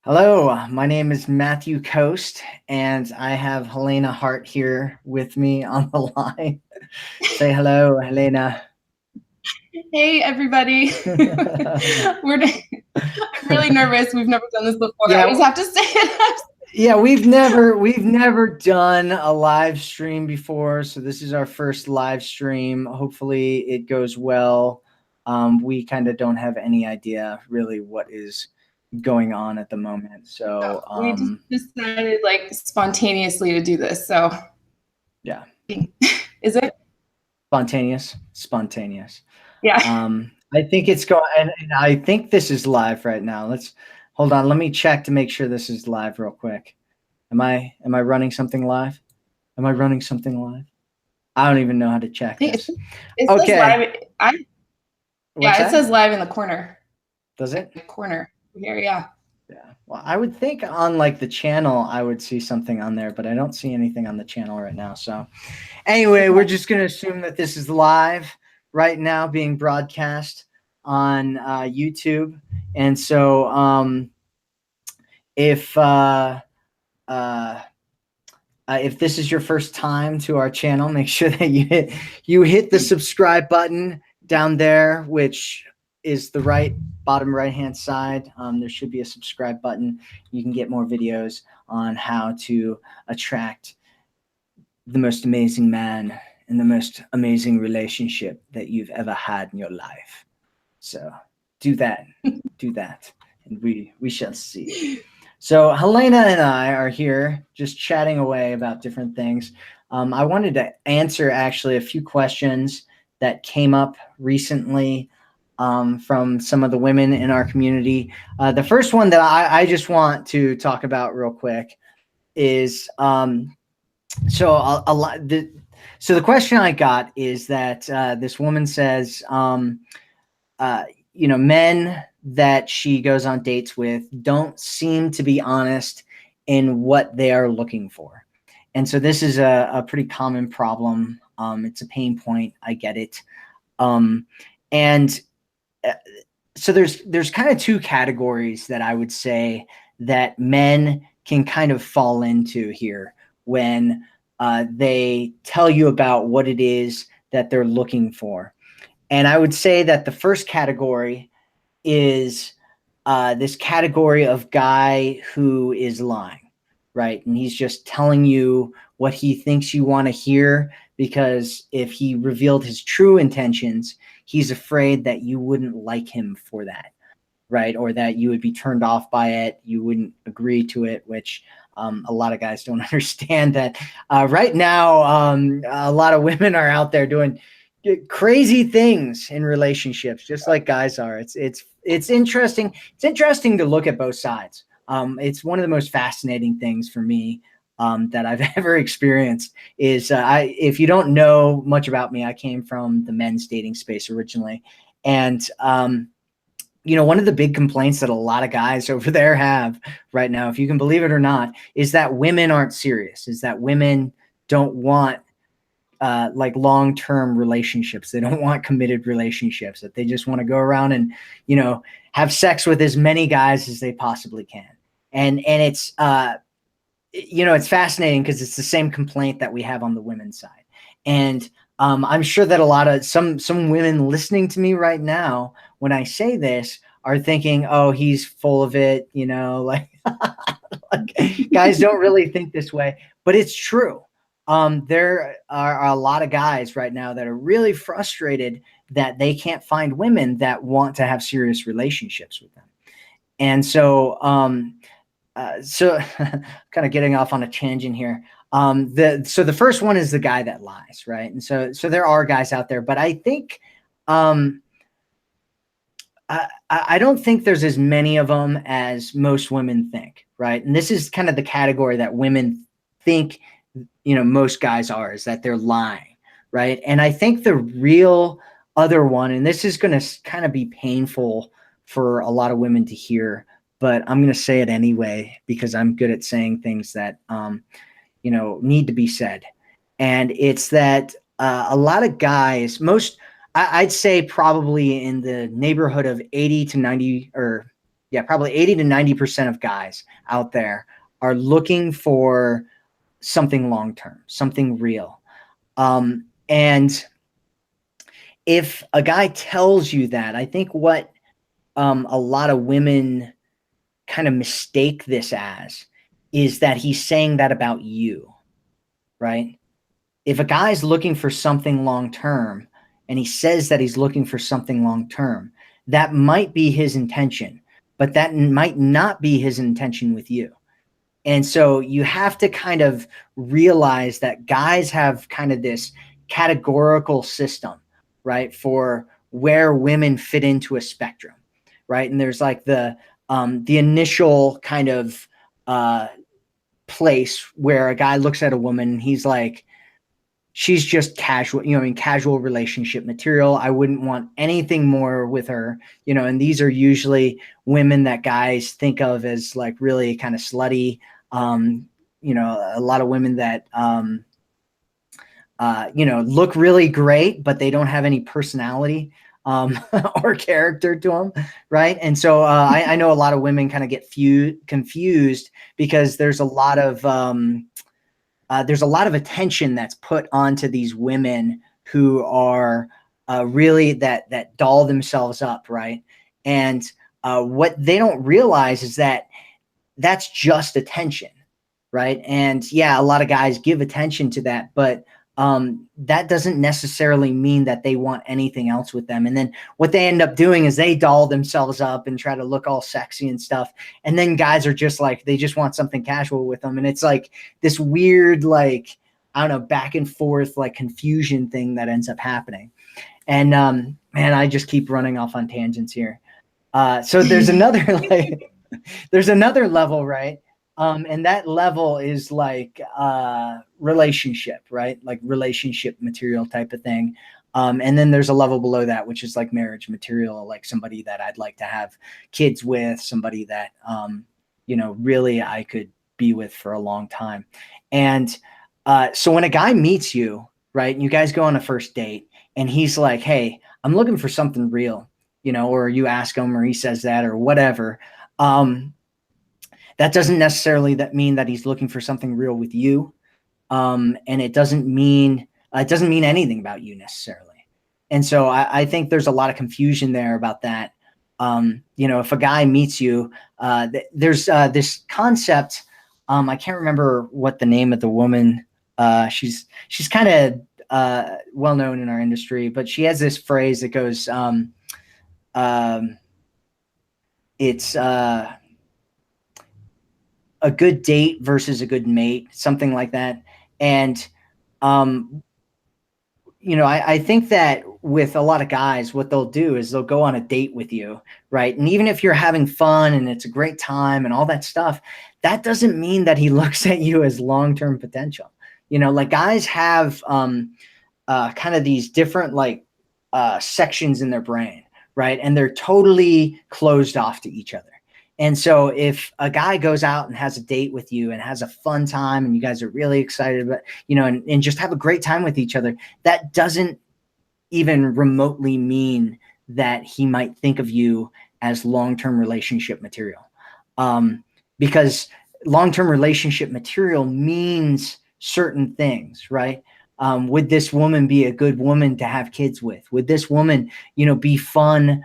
Hello, my name is Matthew Coast, and I have Helena Hart here with me on the line. Say hello, Helena. Hey everybody. I'm really nervous. We've never done this before. I just Yeah, have to say it. yeah, we've never done a live stream before, so this is our first live stream. Hopefully, it goes well. We kind of don't have any idea really what is going on at the moment, so We just decided like spontaneously to do this. So yeah, is it? spontaneous. Yeah. I think it's going, and I think this is live right now. Let's hold on. Let me check to make sure this is live real quick. Am I running something live? Am I running something live? I don't even know how to check It, this. it says Okay. live. What's Yeah, it that? says live in the corner. Does it? Corner here, yeah. Yeah. Well, I would think on like the channel, I would see something on there, but I don't see anything on the channel right now. So anyway, we're just going to assume that this is live right now being broadcast on YouTube. And so if if this is your first time to our channel, make sure that you hit the subscribe button down there, which is the bottom right hand side. There should be a subscribe button. You can get more videos on how to attract the most amazing man in the most amazing relationship that you've ever had in your life. So do that, and we shall see. So Helena and I are here just chatting away about different things. I wanted to answer actually a few questions that came up recently from some of the women in our community. The first one that I just want to talk about real quick is so a lot. So the question I got is that this woman says, uh, men that she goes on dates with don't seem to be honest in what they are looking for. And so this is a pretty common problem. It's a pain point. I get it. And so there's kind of two categories that I would say that men can kind of fall into here when they tell you about what it is that they're looking for. And I would say that the first category is this category of guy who is lying, right? And he's just telling you what he thinks you want to hear because if he revealed his true intentions, he's afraid that you wouldn't like him for that, right? Or that you would be turned off by it, you wouldn't agree to it, which a lot of guys don't understand that right now, a lot of women are out there doing crazy things in relationships, just like guys are. It's interesting. It's interesting to look at both sides. It's one of the most fascinating things for me that I've ever experienced. Is if you don't know much about me, I came from the men's dating space originally, and one of the big complaints that a lot of guys over there have right now, if you can believe it or not, is that women aren't serious. Is that women don't want like long-term relationships. They don't want committed relationships, that they just want to go around and, have sex with as many guys as they possibly can. And it's, it's fascinating because it's the same complaint that we have on the women's side. And I'm sure that a lot of some women listening to me right now, when I say this, are thinking, oh, he's full of it, like, like guys don't really think this way, but it's true. There are a lot of guys right now that are really frustrated that they can't find women that want to have serious relationships with them. And so, kind of getting off on a tangent here. The first one is the guy that lies, right? And so there are guys out there, but I think, I don't think there's as many of them as most women think, right? And this is kind of the category that women think, most guys are, is that they're lying, right? And I think the real other one, and this is going to kind of be painful for a lot of women to hear, but I'm going to say it anyway because I'm good at saying things that, need to be said. And it's that a lot of guys, I'd say probably in the neighborhood of 80 to 90 or yeah, probably 80 to 90% of guys out there are looking for something long-term, something real. And if a guy tells you that, I think what a lot of women kind of mistake this as is that he's saying that about you, right? If a guy's looking for something long term and he says that he's looking for something long term, that might be his intention, but that might not be his intention with you. And so you have to kind of realize that guys have kind of this categorical system, right, for where women fit into a spectrum, right? And there's like the initial kind of place where a guy looks at a woman and he's like, she's just casual, you know, I mean, casual relationship material. I wouldn't want anything more with her, you know, and these are usually women that guys think of as like really kind of slutty. You know, a lot of women that, you know, look really great, but they don't have any personality or character to them, right? And so I know a lot of women kind of get confused because there's a lot of attention that's put onto these women who are really that doll themselves up, right? And what they don't realize is that that's just attention, right? And yeah, a lot of guys give attention to that, but that doesn't necessarily mean that they want anything else with them. And then what they end up doing is they doll themselves up and try to look all sexy and stuff. And then guys are just like, they just want something casual with them. And it's like this weird, like, I don't know, back and forth, like confusion thing that ends up happening. And man, I just keep running off on tangents here. So there's another, like, there's another level, right? And that level is like relationship, right? Like relationship material type of thing. And then there's a level below that, which is like marriage material, like somebody that I'd like to have kids with, somebody that, you know, really I could be with for a long time. And so when a guy meets you, right, and you guys go on a first date and he's like, hey, I'm looking for something real, you know, or you ask him or he says that or whatever. That doesn't necessarily mean that he's looking for something real with you. And it doesn't mean anything about you necessarily. And so I think there's a lot of confusion there about that. You know, if a guy meets you, there's this concept. I can't remember what the name of the woman. She's kind of well known in our industry, but she has this phrase that goes, it's a good date versus a good mate, something like that. And, you know, I think that with a lot of guys, what they'll do is they'll go on a date with you, right? And even if you're having fun and it's a great time and all that stuff, that doesn't mean that he looks at you as long-term potential. You know, like guys have kind of these different like sections in their brain, right? And they're totally closed off to each other. And so if a guy goes out and has a date with you and has a fun time and you guys are really excited about, you know, and just have a great time with each other, that doesn't even remotely mean that he might think of you as long-term relationship material. Because long-term relationship material means certain things, right? Would this woman be a good woman to have kids with? Would this woman, you know, be fun,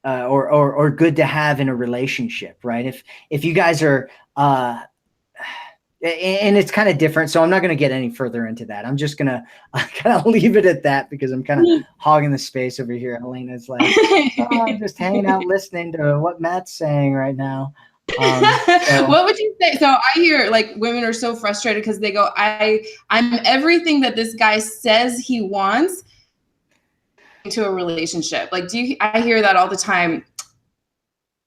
or good to have in a relationship, right? If you guys are, and it's kind of different, so I'm not going to get any further into that. I'm just going to kind of leave it at that because I'm kind of hogging the space over here. Helena's like, oh, I'm just hanging out listening to what Matt's saying right now. What would you say? So I hear like women are so frustrated because they go, I'm everything that this guy says he wants into a relationship. Like, I hear that all the time.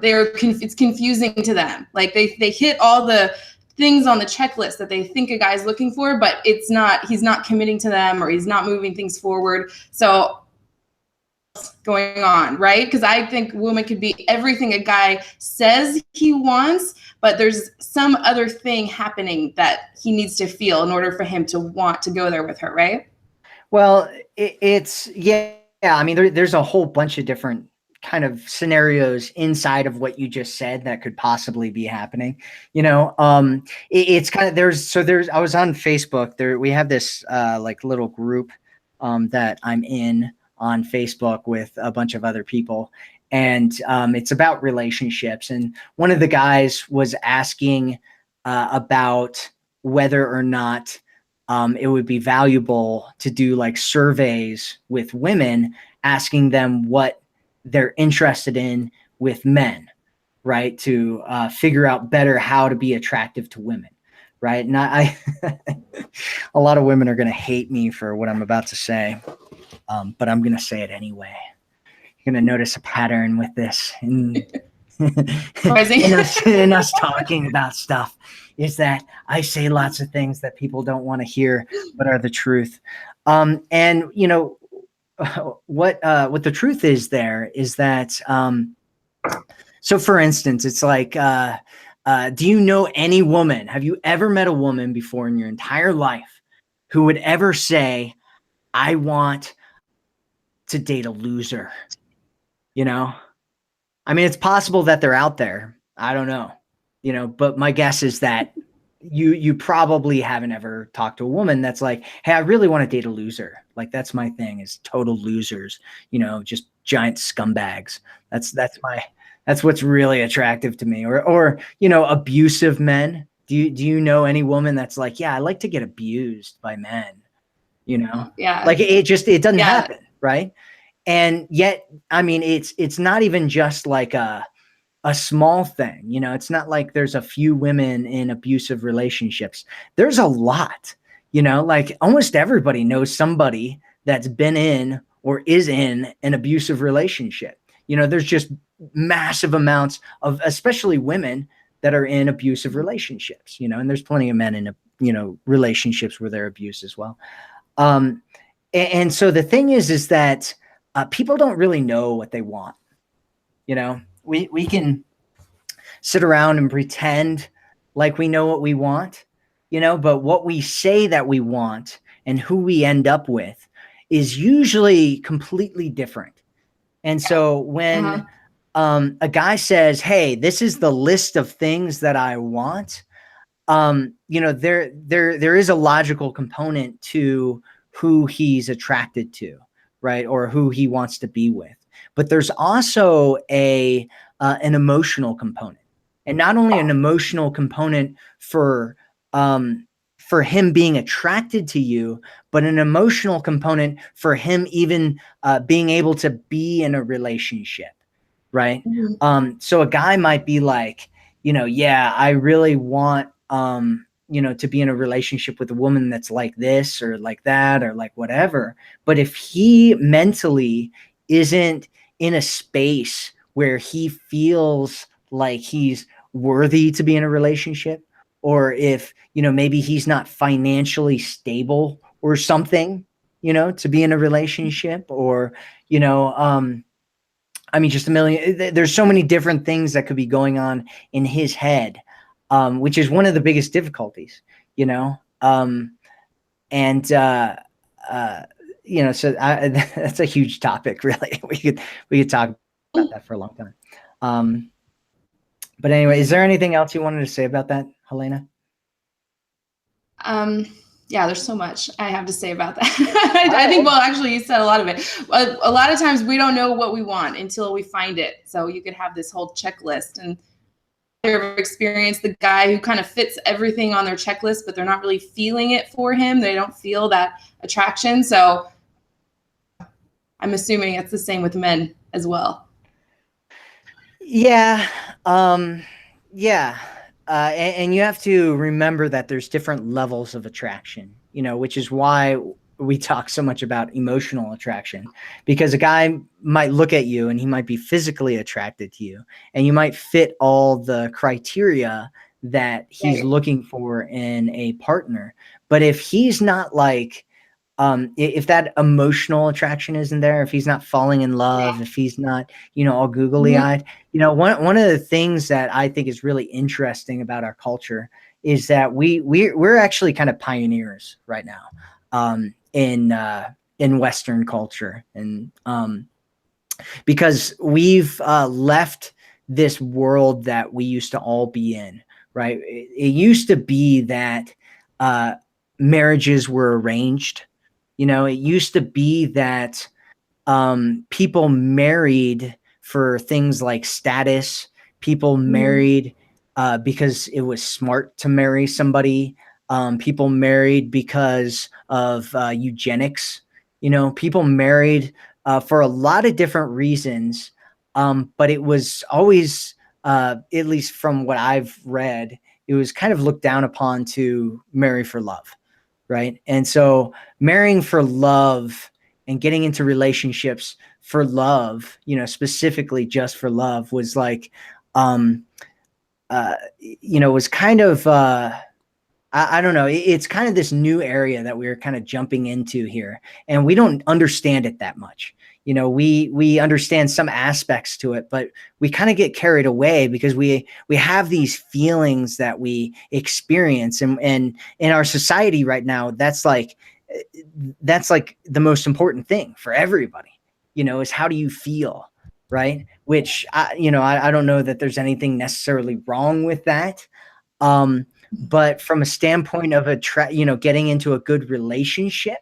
It's confusing to them. Like they hit all the things on the checklist that they think a guy's looking for, but he's not committing to them or he's not moving things forward. So going on, right? Because I think woman could be everything a guy says he wants, but there's some other thing happening that he needs to feel in order for him to want to go there with her, right? Well, it's yeah. I mean, there's a whole bunch of different kind of scenarios inside of what you just said that could possibly be happening. It's kind of, I was on Facebook there. We have this like little group that I'm in on Facebook with a bunch of other people. And it's about relationships. And one of the guys was asking about whether or not it would be valuable to do like surveys with women, asking them what they're interested in with men, right? To figure out better how to be attractive to women, right? And I a lot of women are going to hate me for what I'm about to say, but I'm going to say it anyway. You're going to notice a pattern with this. And in us talking about stuff is that I say lots of things that people don't want to hear, but are the truth. And you know, what the truth is there is that, so for instance, it's like, do you know any woman? Have you ever met a woman before in your entire life who would ever say, I want to date a loser? You know, I mean, it's possible that they're out there. I don't know, you know, but my guess is that you probably haven't ever talked to a woman that's like, hey, I really want to date a loser. Like, that's my thing, is total losers, you know, just giant scumbags. That's what's really attractive to me. Or, you know, abusive men. Do you know any woman that's like, yeah, I like to get abused by men, you know? Yeah. Like it doesn't happen. Right. And yet, I mean, it's not even just like a small thing, you know. It's not like there's a few women in abusive relationships. There's a lot, you know, like almost everybody knows somebody that's been in or is in an abusive relationship. You know, there's just massive amounts of, especially women, that are in abusive relationships, you know, and there's plenty of men in, you know, relationships where they're abused as well. And so the thing is that people don't really know what they want. You know, we can sit around and pretend like we know what we want, you know, but what we say that we want and who we end up with is usually completely different. And so when a guy says, hey, this is the list of things that I want, you know, there is a logical component to who he's attracted to, right? Or who he wants to be with. But there's also an emotional component, and not only an emotional component for him being attracted to you, but an emotional component for him even being able to be in a relationship, right? Mm-hmm. So a guy might be like, you know, yeah, I really want, you know, to be in a relationship with a woman that's like this or like that or like whatever. But if he mentally isn't in a space where he feels like he's worthy to be in a relationship, or if, you know, maybe he's not financially stable or something, you know, to be in a relationship, or, you know, I mean, just a million, there's so many different things that could be going on in his head, which is one of the biggest difficulties, you know? And, you know, so that's a huge topic, really. We could talk about that for a long time. But anyway, is there anything else you wanted to say about that, Helena? Yeah, there's so much I have to say about that. I think, well, actually, you said a lot of it. A lot of times we don't know what we want until we find it. So you could have this whole checklist, and ever experienced the guy who kind of fits everything on their checklist, but they're not really feeling it for him. They don't feel that attraction. So I'm assuming it's the same with men as well. Yeah. Yeah. And you have to remember that there's different levels of attraction, you know, which is why we talk so much about emotional attraction, because a guy might look at you and he might be physically attracted to you, and you might fit all the criteria that he's looking for in a partner. But if he's not like, if that emotional attraction isn't there, if he's not falling in love, if he's not, you know, all googly eyed, you know, one of the things that I think is really interesting about our culture is that we're actually kind of pioneers right now, in Western culture. And, because we've left this world that we used to all be in, right? It used to be that uh, marriages were arranged. You know, it used to be that people married for things like status. People married because it was smart to marry somebody. People married because of eugenics. You know, people married for a lot of different reasons. But it was always, at least from what I've read, it was kind of looked down upon to marry for love, right? And so marrying for love and getting into relationships for love, you know, specifically just for love, was like, was kind of, I don't know. It's kind of this new area that we're kind of jumping into here, and we don't understand it that much. You know, we understand some aspects to it, but we kind of get carried away because we have these feelings that we experience, and in our society right now, that's like the most important thing for everybody. You know, is how do you feel, right? Which I don't know that there's anything necessarily wrong with that. But from a standpoint of getting into a good relationship,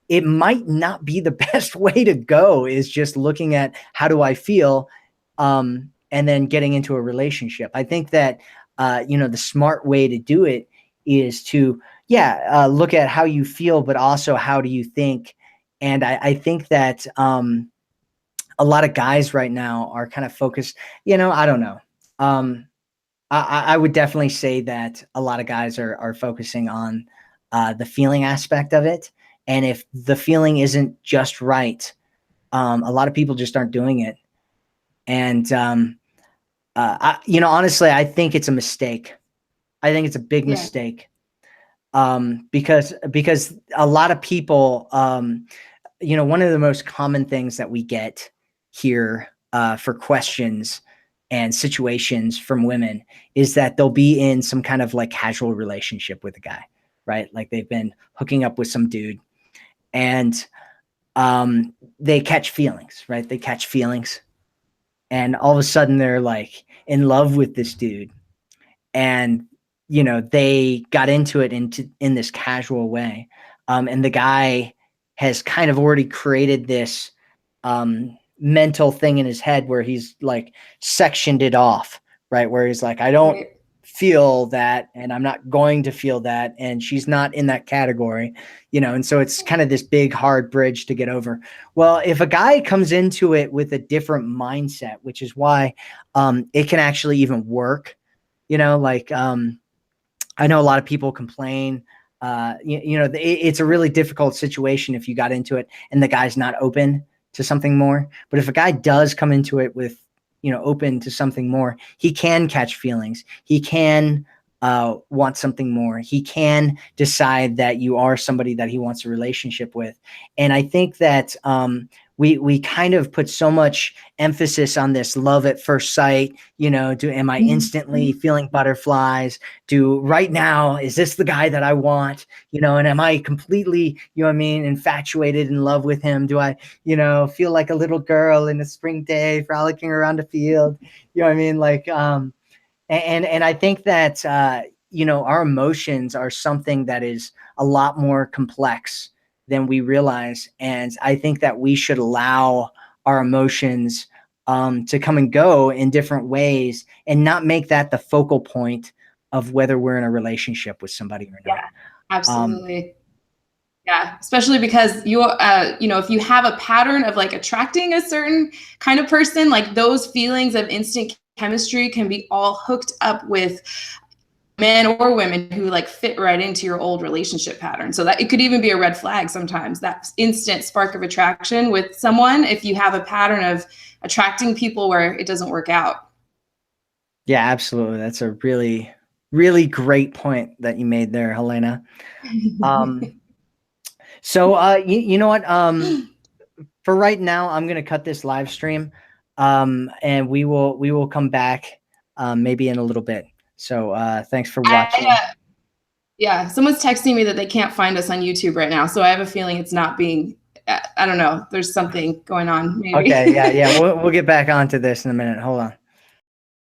it might not be the best way to go, is just looking at how do I feel, and then getting into a relationship. I think that, the smart way to do it is to, look at how you feel, but also how do you think. And I think that, a lot of guys right now are kind of focused, I don't know. I would definitely say that a lot of guys are focusing on the feeling aspect of it. And if the feeling isn't just right, a lot of people just aren't doing it. And, honestly, I think it's a mistake. I think it's a big mistake. Because a lot of people, one of the most common things that we get here for questions and situations from women is that they'll be in some kind of like casual relationship with a guy, right? Like they've been hooking up with some dude, and they catch feelings, right? They catch feelings, and all of a sudden they're like in love with this dude, and they got into it in this casual way, and the guy has kind of already created this mental thing in his head where he's like sectioned it off, right? Where he's like, I don't feel that, and I'm not going to feel that, and she's not in that category, and so it's kind of this big hard bridge to get over. Well, if a guy comes into it with a different mindset, which is why it can actually even work, like I know a lot of people complain, it's a really difficult situation if you got into it and the guy's not open to something more. But if a guy does come into it with, open to something more, he can catch feelings. He can want something more. He can decide that you are somebody that he wants a relationship with. And I think that we kind of put so much emphasis on this love at first sight. Am I instantly feeling butterflies? Right now, is this the guy that I want? And am I completely, infatuated in love with him? Do I, feel like a little girl in a spring day frolicking around a field? Like, and I think that, our emotions are something that is a lot more complex than we realize. And I think that we should allow our emotions to come and go in different ways and not make that the focal point of whether we're in a relationship with somebody or not. Yeah, absolutely. Yeah, especially because if you have a pattern of like attracting a certain kind of person, like those feelings of instant chemistry can be all hooked up with men or women who like fit right into your old relationship pattern. So that it could even be a red flag sometimes, that instant spark of attraction with someone, if you have a pattern of attracting people where it doesn't work out. Yeah, absolutely. That's a really, really great point that you made there, Helena. So you know what? For right now, I'm gonna cut this live stream, and we will come back maybe in a little bit. So thanks for watching. Yeah, someone's texting me that they can't find us on YouTube right now, so I have a feeling it's not being I don't know. There's something going on. Maybe. Okay, yeah. We'll get back onto this in a minute. Hold on.